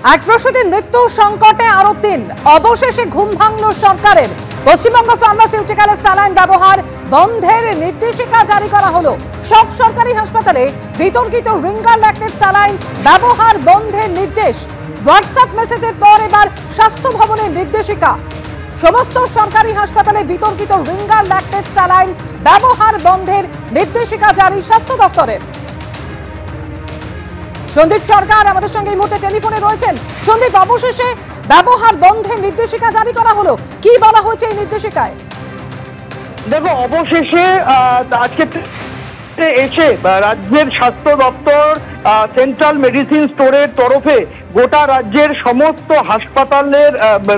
এক প্রসূতির মৃত্যু সংকটে আরো ৩। অবশেষে ঘুম ভাঙল সরকারের। পশ্চিমবঙ্গ ফার্মাসিউটিক্যালের স্যালাইন ব্যবহার বন্ধের নির্দেশিকা জারি করা হলো। সব সরকারি হাসপাতালে বিতর্কিত রিঙ্গার ল্যাকটেড স্যালাইন ব্যবহার বন্ধের নির্দেশ। হোয়াটসঅ্যাপ মেসেজের পর এবার স্বাস্থ্য ভবনের নির্দেশিকা। সমস্ত সরকারি হাসপাতালে বিতর্কিত রিঙ্গার ল্যাকটেড স্যালাইন ব্যবহার বন্ধের নির্দেশিকা জারি স্বাস্থ্য দপ্তরের। সন্দীপ সরকার আমাদের সঙ্গে এই মুহূর্তে টেলিফোনে রয়েছেন। সন্দীপ, অবশেষে ব্যবহার বন্ধের নির্দেশিকা জারি করা হলো, কি বলা হয়েছে এই নির্দেশিকায়? দেখো, অবশেষে আজকে এসে রাজ্যের স্বাস্থ্য দপ্তর সেন্ট্রাল মেডিসিন স্টোরের তরফে গোটা রাজ্যের সমস্ত হাসপাতালের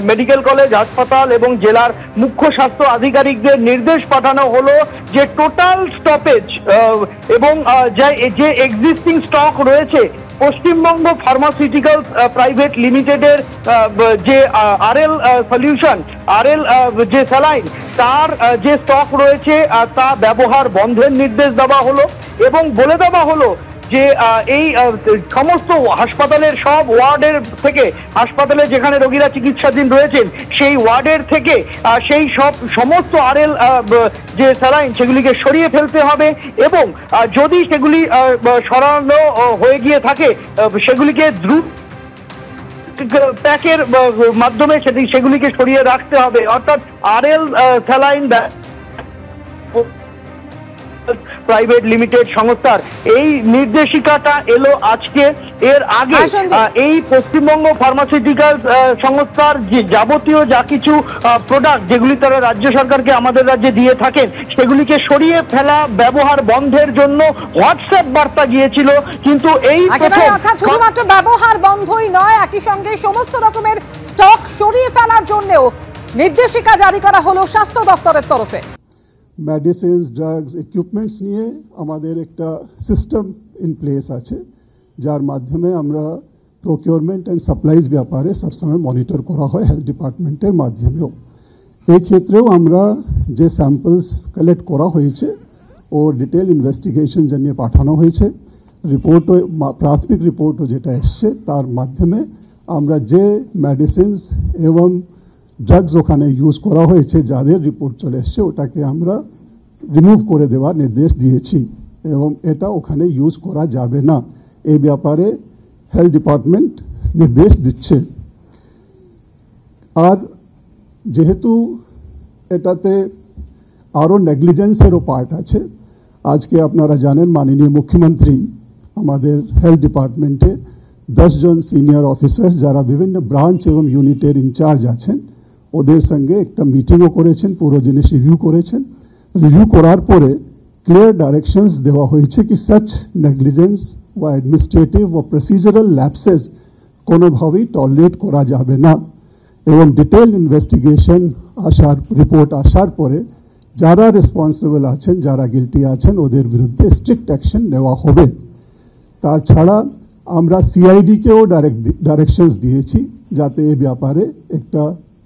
মেডিকেল কলেজ হাসপাতাল এবং জেলার মুখ্য স্বাস্থ্য আধিকারিকদের নির্দেশ পাঠানো হলো যে টোটাল স্টপেজ এবং যে এক্সিস্টিং স্টক রয়েছে পশ্চিমবঙ্গ ফার্মাসিউটিক্যালস প্রাইভেট লিমিটেডের যে আরএল সলিউশন যে স্যালাইন তার যে স্টক রয়েছে তা ব্যবহার বন্ধের নির্দেশ দেওয়া হলো এবং বলে দেওয়া হলো যে এই সমস্ত হাসপাতালের সব ওয়ার্ডের থেকে, হাসপাতালে যেখানে রোগীরা চিকিৎসাধীন রয়েছেন সেই ওয়ার্ডের থেকে সেই সমস্ত আরএল যে স্যালাইন সেগুলিকে সরিয়ে ফেলতে হবে এবং যদি সেগুলি সরানো হয়ে গিয়ে থাকে সেগুলিকে দ্রুত প্যাকের মাধ্যমে সেগুলিকে সরিয়ে রাখতে হবে। অর্থাৎ আরএল স্যালাইন প্রাইভেট লিমিটেড সংস্থার এই নির্দেশিকাটা এলো আজকে। এর আগে এই পশ্চিমবঙ্গ ফার্মাসিউটিক্যাল সংস্থার যে যাবতীয় যা কিছু প্রোডাক্ট যেগুলি তারা রাজ্য সরকারকে আমাদের রাজ্যে দিয়ে থাকেন সেগুলিকে সরিয়ে ফেলা ব্যবহার বন্ধের জন্য হোয়াটসঅ্যাপ বার্তা গিয়েছিল, কিন্তু এই শুধুমাত্র ব্যবহার বন্ধই নয়, একই সঙ্গে সমস্ত রকমের স্টক সরিয়ে ফেলার জন্যও নির্দেশিকা জারি করা হলো স্বাস্থ্য দপ্তরের তরফে। মেডিসিনস, ড্রাগস, ইকুইপমেন্টস নিয়ে আমাদের একটা সিস্টেম ইন প্লেস আছে, যার মাধ্যমে আমরা প্রকিউরমেন্ট অ্যান্ড সাপ্লাইজ ব্যাপারে সবসময় মনিটর করা হয় হেলথ ডিপার্টমেন্টের মাধ্যমেও। এই ক্ষেত্রেও আমরা যে স্যাম্পলস কালেক্ট করা হয়েছে ও ডিটেল ইনভেস্টিগেশন জানিয়ে পাঠানো হয়েছে। রিপোর্টও প্রাথমিক রিপোর্টও যেটা এসছে তার মাধ্যমে আমরা যে মেডিসিনস এবং ড্রাগস ওখানে ইউজ করা হয়েছে যাদের রিপোর্ট চলে এসছে ওটাকে আমরা রিমুভ করে দেওয়ার নির্দেশ দিয়েছি এবং এটা ওখানে ইউজ করা যাবে না, এই ব্যাপারে হেলথ ডিপার্টমেন্ট নির্দেশ দিচ্ছে। আর যেহেতু এটাতে আরও নেগলিজেন্সেরও পার্ট আছে, আজকে আপনারা জানেন মাননীয় মুখ্যমন্ত্রী আমাদের হেলথ ডিপার্টমেন্টে 10 জন সিনিয়র অফিসার্স যারা বিভিন্ন ব্রাঞ্চ এবং ইউনিটের ইনচার্জ আছেন ওদের সঙ্গে একটা মিটিংও করেছেন, পুরো জিনিস রিভিউ করেছেন। রিভিউ করার পরে ক্লিয়ার ডাইরেকশনস দেওয়া হয়েছে কি সাচ নেগলিজেন্স বা অ্যাডমিনিস্ট্রেটিভ ও প্রসিজারাল ল্যাপসেস কোনোভাবেই টলারেট করা যাবে না এবং ডিটেল ইনভেস্টিগেশন রিপোর্ট আসার পরে যারা রেসপন্সিবল আছেন, যারা গিলটি আছেন ওদের বিরুদ্ধে স্ট্রিক্ট অ্যাকশন নেওয়া হবে। তাছাড়া আমরা সিআইডিকেও ডাইরেকশনস দিয়েছি যাতে এই ব্যাপারে একটা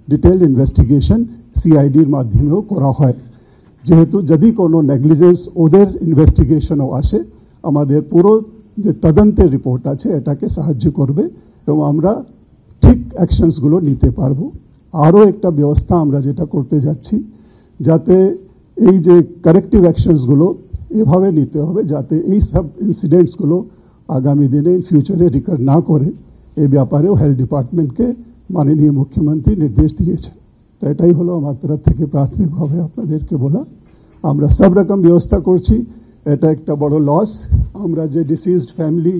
ডিটেল ইনভেস্টিগেশন সিআইডির মাধ্যমেও করা হয়, যেহেতু যদি কোনো নেগলিজেন্স ওদের ইনভেস্টিগেশনও আসে আমাদের পুরো যে তদন্তের রিপোর্ট আছে এটাকে সাহায্য করবে এবং আমরা ঠিক অ্যাকশনসগুলো নিতে পারবো। আরও একটা ব্যবস্থা আমরা যেটা করতে যাচ্ছি যাতে এই যে কারেক্টিভ অ্যাকশনসগুলো এভাবে নিতে হবে যাতে এই সব ইনসিডেন্টসগুলো আগামী দিনে ইন ফিউচারে রিকার না করে, এই ব্যাপারেও হেলথ ডিপার্টমেন্টকে মাননীয় মুখ্যমন্ত্রী নির্দেশ দিয়েছেন। তো এটাই হলো আমার তরফ থেকে প্রাথমিকভাবে আপনাদেরকে বলা। আমরা সব রকম ব্যবস্থা করছি, এটা একটা বড় লস। আমরা যে ডিসিজড ফ্যামিলি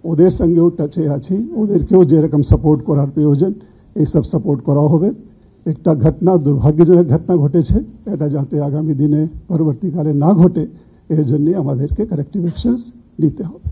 ওদের সঙ্গেও টাচে আছি, ওদেরকেও যেরকম সাপোর্ট করার প্রয়োজন এই সব সাপোর্ট করা হবে। একটা ঘটনা, দুর্ভাগ্যজনক ঘটনা ঘটেছে, এটা যাতে আগামী দিনে পরবর্তীকালে না ঘটে এর জন্যে আমাদেরকে কারেক্টিভ অ্যাকশনস নিতে হবে।